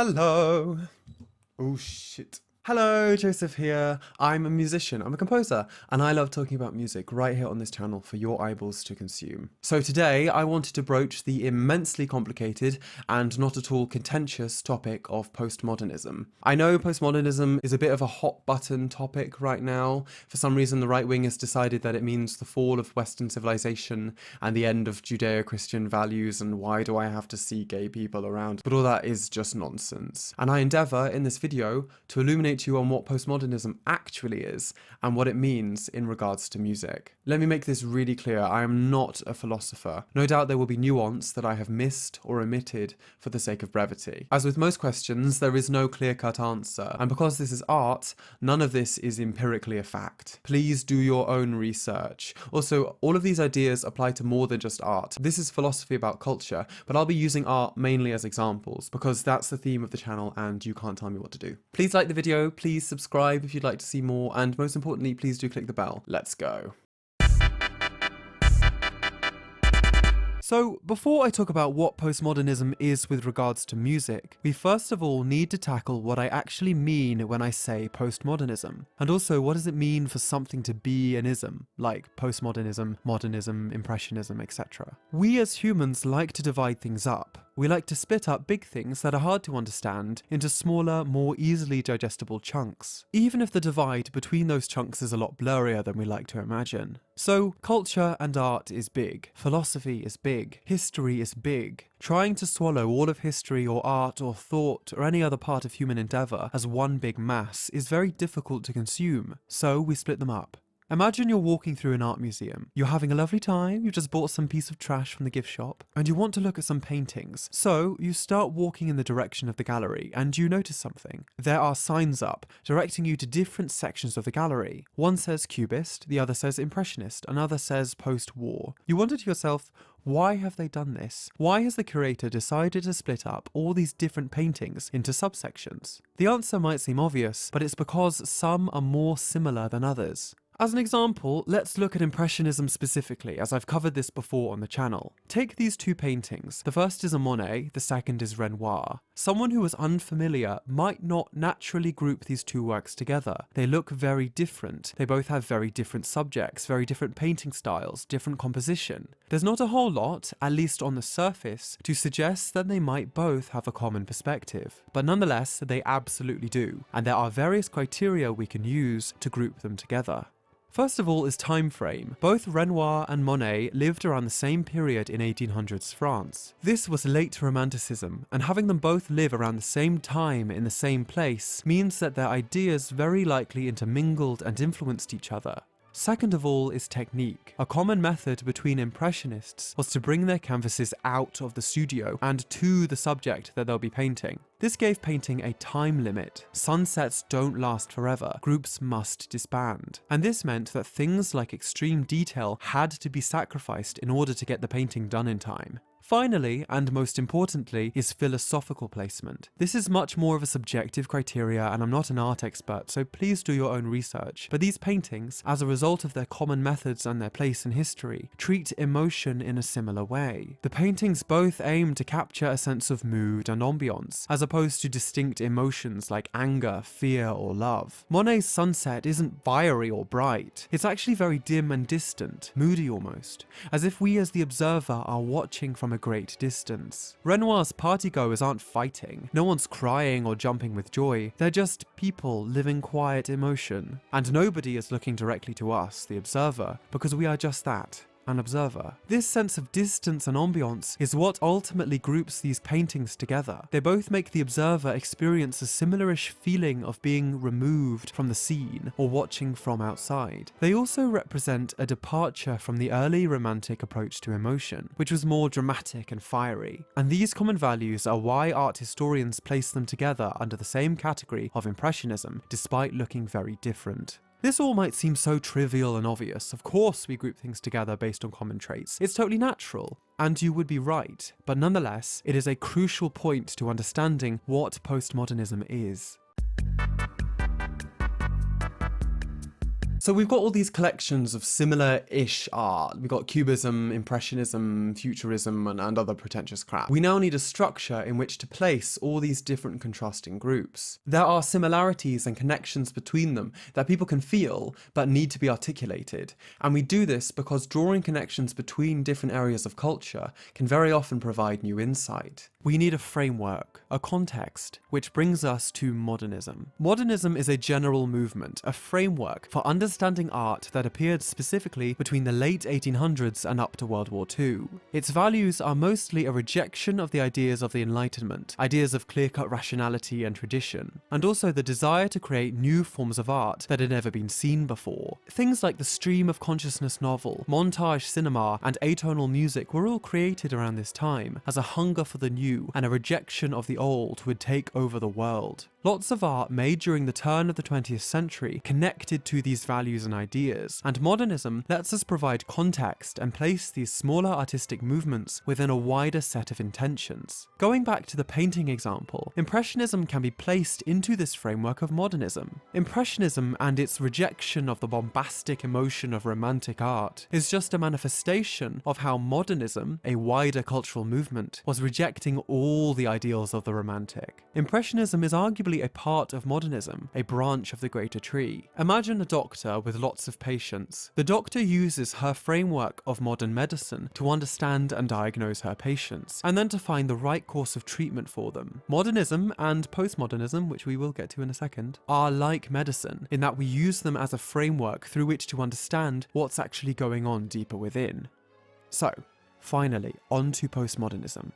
Hello. Oh shit. Hello, Joseph here. I'm a musician, I'm a composer, and I love talking about music right here on this channel for your eyeballs to consume. So today I wanted to broach the immensely complicated and not at all contentious topic of postmodernism. I know postmodernism is a bit of a hot button topic right now. For some reason the right wing has decided that it means the fall of Western civilization and the end of judeo-Christian values, and why do I have to see gay people around? But all that is just nonsense. And I endeavour in this video to illuminate you on what postmodernism actually is and what it means in regards to music. Let me make this really clear, I am not a philosopher. No doubt there will be nuance that I have missed or omitted for the sake of brevity. As with most questions, there is no clear-cut answer, and because this is art, none of this is empirically a fact. Please do your own research. Also, all of these ideas apply to more than just art. This is philosophy about culture, but I'll be using art mainly as examples because that's the theme of the channel and you can't tell me what to do. Please like the video, please subscribe if you'd like to see more, and most importantly, please do click the bell. Let's go. So, before I talk about what postmodernism is with regards to music, we first of all need to tackle what I actually mean when I say postmodernism. And also, what does it mean for something to be an ism, like postmodernism, modernism, impressionism, etc. We as humans like to divide things up. We like to split up big things that are hard to understand into smaller, more easily digestible chunks, even if the divide between those chunks is a lot blurrier than we like to imagine. So, culture and art is big, philosophy is big, history is big. Trying to swallow all of history or art or thought or any other part of human endeavour as one big mass is very difficult to consume, so we split them up. Imagine you're walking through an art museum. You're having a lovely time, you just bought some piece of trash from the gift shop, and you want to look at some paintings. So you start walking in the direction of the gallery, and you notice something. There are signs up, directing you to different sections of the gallery. One says Cubist, the other says Impressionist, another says post-war. You wonder to yourself, why have they done this? Why has the curator decided to split up all these different paintings into subsections? The answer might seem obvious, but it's because some are more similar than others. As an example, let's look at Impressionism specifically, as I've covered this before on the channel. Take these two paintings. The first is a Monet, the second is Renoir. Someone who is unfamiliar might not naturally group these two works together. They look very different. They both have very different subjects, very different painting styles, different composition. There's not a whole lot, at least on the surface, to suggest that they might both have a common perspective. But nonetheless, they absolutely do, and there are various criteria we can use to group them together. First of all is time frame. Both Renoir and Monet lived around the same period in 1800s France. This was late Romanticism, and having them both live around the same time in the same place means that their ideas very likely intermingled and influenced each other. Second of all is technique. A common method between Impressionists was to bring their canvases out of the studio and to the subject that they'll be painting. This gave painting a time limit. Sunsets don't last forever. Groups must disband. And this meant that things like extreme detail had to be sacrificed in order to get the painting done in time. Finally, and most importantly, is philosophical placement. This is much more of a subjective criteria, and I'm not an art expert, so please do your own research. But these paintings, as a result of their common methods and their place in history, treat emotion in a similar way. The paintings both aim to capture a sense of mood and ambiance, as opposed to distinct emotions like anger, fear, or love. Monet's sunset isn't fiery or bright. It's actually very dim and distant, moody almost, as if we as the observer are watching from a great distance. Renoir's partygoers aren't fighting. No one's crying or jumping with joy. They're just people living quiet emotion. And nobody is looking directly to us, the observer, because we are just that. An observer. This sense of distance and ambiance is what ultimately groups these paintings together. They both make the observer experience a similarish feeling of being removed from the scene or watching from outside. They also represent a departure from the early romantic approach to emotion, which was more dramatic and fiery. And these common values are why art historians place them together under the same category of Impressionism, despite looking very different. This all might seem so trivial and obvious. Of course we group things together based on common traits. It's totally natural. And you would be right. But nonetheless, it is a crucial point to understanding what postmodernism is. So we've got all these collections of similar-ish art. We've got Cubism, Impressionism, Futurism, and other pretentious crap. We now need a structure in which to place all these different contrasting groups. There are similarities and connections between them that people can feel, but need to be articulated. And we do this because drawing connections between different areas of culture can very often provide new insight. We need a framework, a context, which brings us to modernism. Modernism is a general movement, a framework for understanding art that appeared specifically between the late 1800s and up to World War II. Its values are mostly a rejection of the ideas of the Enlightenment, ideas of clear-cut rationality and tradition, and also the desire to create new forms of art that had never been seen before. Things like the stream of consciousness novel, montage cinema, and atonal music were all created around this time as a hunger for the new and a rejection of the old would take over the world. Lots of art made during the turn of the 20th century connected to these values and ideas, and modernism lets us provide context and place these smaller artistic movements within a wider set of intentions. Going back to the painting example, Impressionism can be placed into this framework of modernism. Impressionism and its rejection of the bombastic emotion of romantic art is just a manifestation of how modernism, a wider cultural movement, was rejecting all the ideals of the romantic. Impressionism is arguably a part of modernism, a branch of the greater tree. Imagine a doctor with lots of patients. The doctor uses her framework of modern medicine to understand and diagnose her patients, and then to find the right course of treatment for them. Modernism and postmodernism, which we will get to in a second, are like medicine in that we use them as a framework through which to understand what's actually going on deeper within. So, finally, on to postmodernism.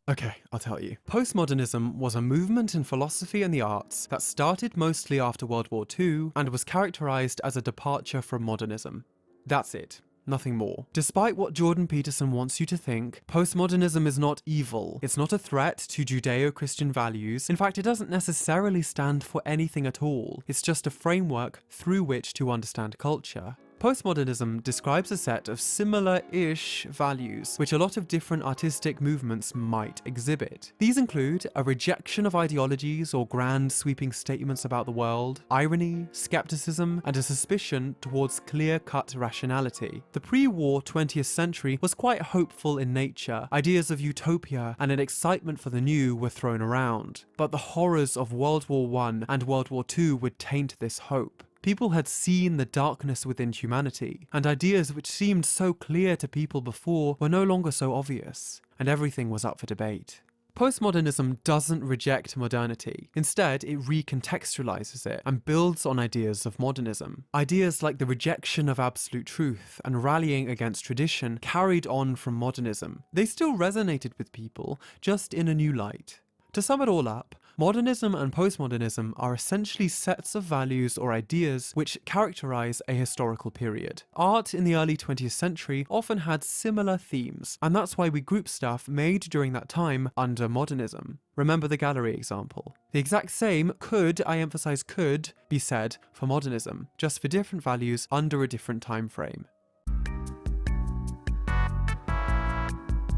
Okay, I'll tell you. Postmodernism was a movement in philosophy and the arts that started mostly after World War II and was characterized as a departure from modernism. That's it. Nothing more. Despite what Jordan Peterson wants you to think, postmodernism is not evil. It's not a threat to judeo-Christian values. In fact, it doesn't necessarily stand for anything at all. It's just a framework through which to understand culture. Postmodernism describes a set of similar-ish values which a lot of different artistic movements might exhibit. These include a rejection of ideologies or grand sweeping statements about the world, irony, skepticism, and a suspicion towards clear-cut rationality. The pre-war 20th century was quite hopeful in nature. Ideas of utopia and an excitement for the new were thrown around. But the horrors of World War I and World War II would taint this hope. People had seen the darkness within humanity, and ideas which seemed so clear to people before were no longer so obvious, and everything was up for debate. Postmodernism doesn't reject modernity. Instead, it recontextualizes it and builds on ideas of modernism. Ideas like the rejection of absolute truth and rallying against tradition carried on from modernism. They still resonated with people, just in a new light. To sum it all up, modernism and postmodernism are essentially sets of values or ideas which characterize a historical period. Art in the early 20th century often had similar themes, and that's why we group stuff made during that time under modernism. Remember the gallery example. The exact same could, I emphasize could, be said for modernism, just for different values under a different time frame.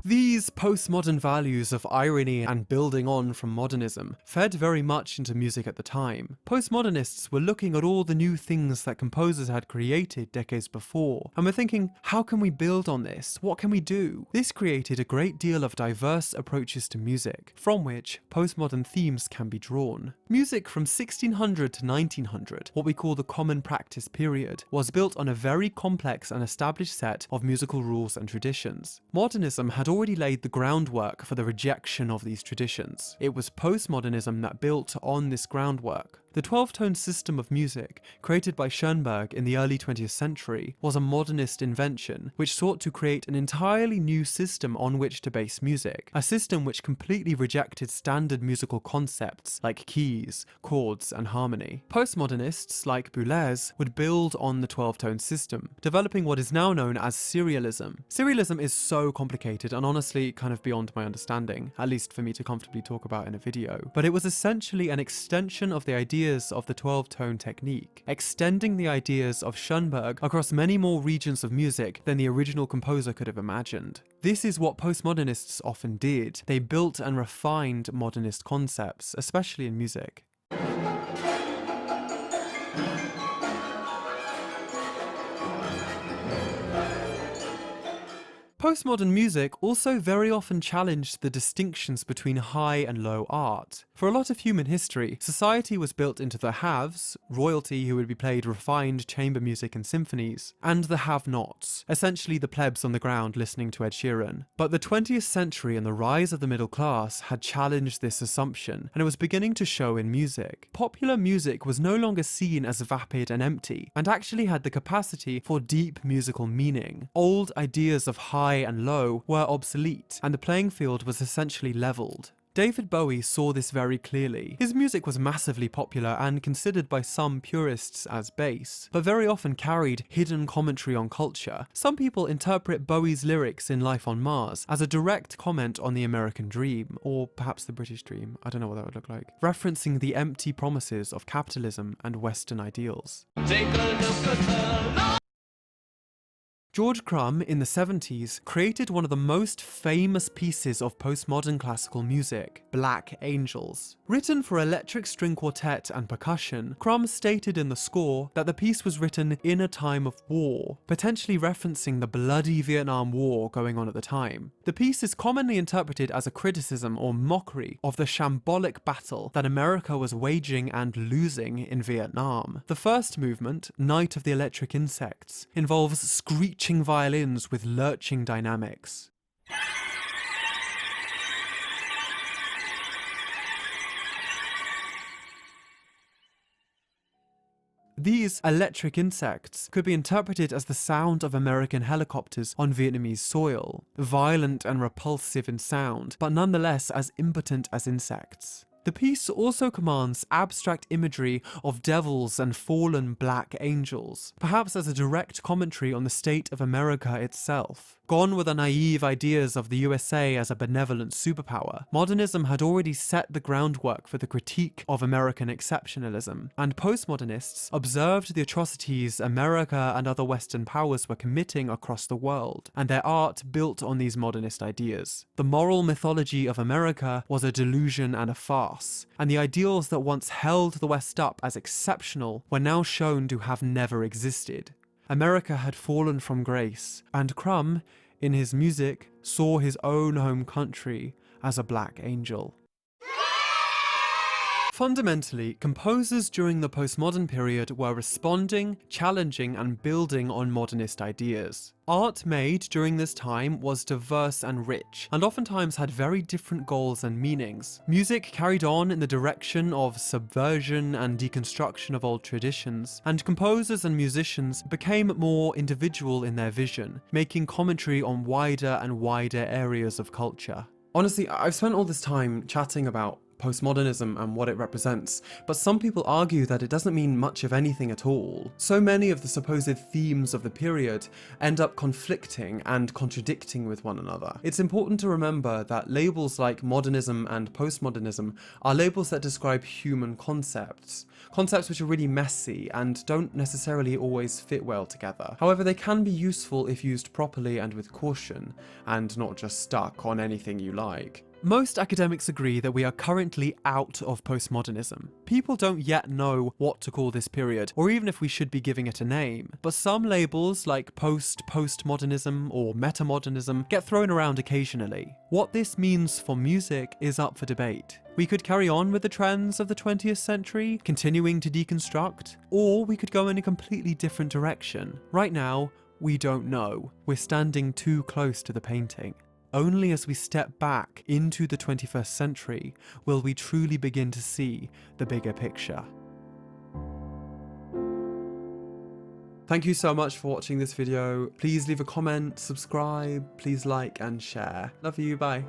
These postmodern values of irony and building on from modernism fed very much into music at the time. Postmodernists were looking at all the new things that composers had created decades before, and were thinking, how can we build on this? What can we do? This created a great deal of diverse approaches to music, from which postmodern themes can be drawn. Music from 1600 to 1900, what we call the Common Practice period, was built on a very complex and established set of musical rules and traditions. Modernism had already laid the groundwork for the rejection of these traditions. It was postmodernism that built on this groundwork. The 12-tone system of music, created by Schoenberg in the early 20th century, was a modernist invention which sought to create an entirely new system on which to base music, a system which completely rejected standard musical concepts like keys, chords, and harmony. Postmodernists, like Boulez, would build on the 12-tone system, developing what is now known as serialism. Serialism is so complicated and honestly kind of beyond my understanding, at least for me to comfortably talk about in a video, but it was essentially an extension of the idea of the 12-tone technique, extending the ideas of Schoenberg across many more regions of music than the original composer could have imagined. This is what postmodernists often did. They built and refined modernist concepts, especially in music. Postmodern music also very often challenged the distinctions between high and low art. For a lot of human history, society was built into the haves, royalty who would be played refined chamber music and symphonies, and the have-nots, essentially the plebs on the ground listening to Ed Sheeran. But the 20th century and the rise of the middle class had challenged this assumption, and it was beginning to show in music. Popular music was no longer seen as vapid and empty, and actually had the capacity for deep musical meaning. Old ideas of high and low were obsolete, and the playing field was essentially leveled. David Bowie saw this very clearly. His music was massively popular and considered by some purists as bass, but very often carried hidden commentary on culture. Some people interpret Bowie's lyrics in Life on Mars as a direct comment on the American dream, or perhaps the British dream, I don't know what that would look like, referencing the empty promises of capitalism and Western ideals. Take a look at the George Crumb, in the 70s, created one of the most famous pieces of postmodern classical music, Black Angels. Written for electric string quartet and percussion, Crumb stated in the score that the piece was written in a time of war, potentially referencing the bloody Vietnam War going on at the time. The piece is commonly interpreted as a criticism or mockery of the shambolic battle that America was waging and losing in Vietnam. The first movement, Night of the Electric Insects, involves screeching violins with lurching dynamics. These electric insects could be interpreted as the sound of American helicopters on Vietnamese soil, violent and repulsive in sound, but nonetheless as impotent as insects. The piece also commands abstract imagery of devils and fallen black angels, perhaps as a direct commentary on the state of America itself. Gone were the naive ideas of the USA as a benevolent superpower. Modernism had already set the groundwork for the critique of American exceptionalism, and postmodernists observed the atrocities America and other Western powers were committing across the world, and their art built on these modernist ideas. The moral mythology of America was a delusion and a farce, and the ideals that once held the West up as exceptional were now shown to have never existed. America had fallen from grace, and Crumb, in his music, saw his own home country as a black angel. Fundamentally, composers during the postmodern period were responding, challenging, and building on modernist ideas. Art made during this time was diverse and rich, and oftentimes had very different goals and meanings. Music carried on in the direction of subversion and deconstruction of old traditions, and composers and musicians became more individual in their vision, making commentary on wider and wider areas of culture. Honestly, I've spent all this time chatting about postmodernism and what it represents, but some people argue that it doesn't mean much of anything at all. So many of the supposed themes of the period end up conflicting and contradicting with one another. It's important to remember that labels like modernism and postmodernism are labels that describe human concepts which are really messy and don't necessarily always fit well together. However, they can be useful if used properly and with caution, and not just stuck on anything you like. Most academics agree that we are currently out of postmodernism. People don't yet know what to call this period, or even if we should be giving it a name. But some labels, like postmodernism or metamodernism, get thrown around occasionally. What this means for music is up for debate. We could carry on with the trends of the 20th century, continuing to deconstruct, or we could go in a completely different direction. Right now, we don't know. We're standing too close to the painting. Only as we step back into the 21st century will we truly begin to see the bigger picture. Thank you so much for watching this video. Please leave a comment, subscribe, please like and share. Love you, bye.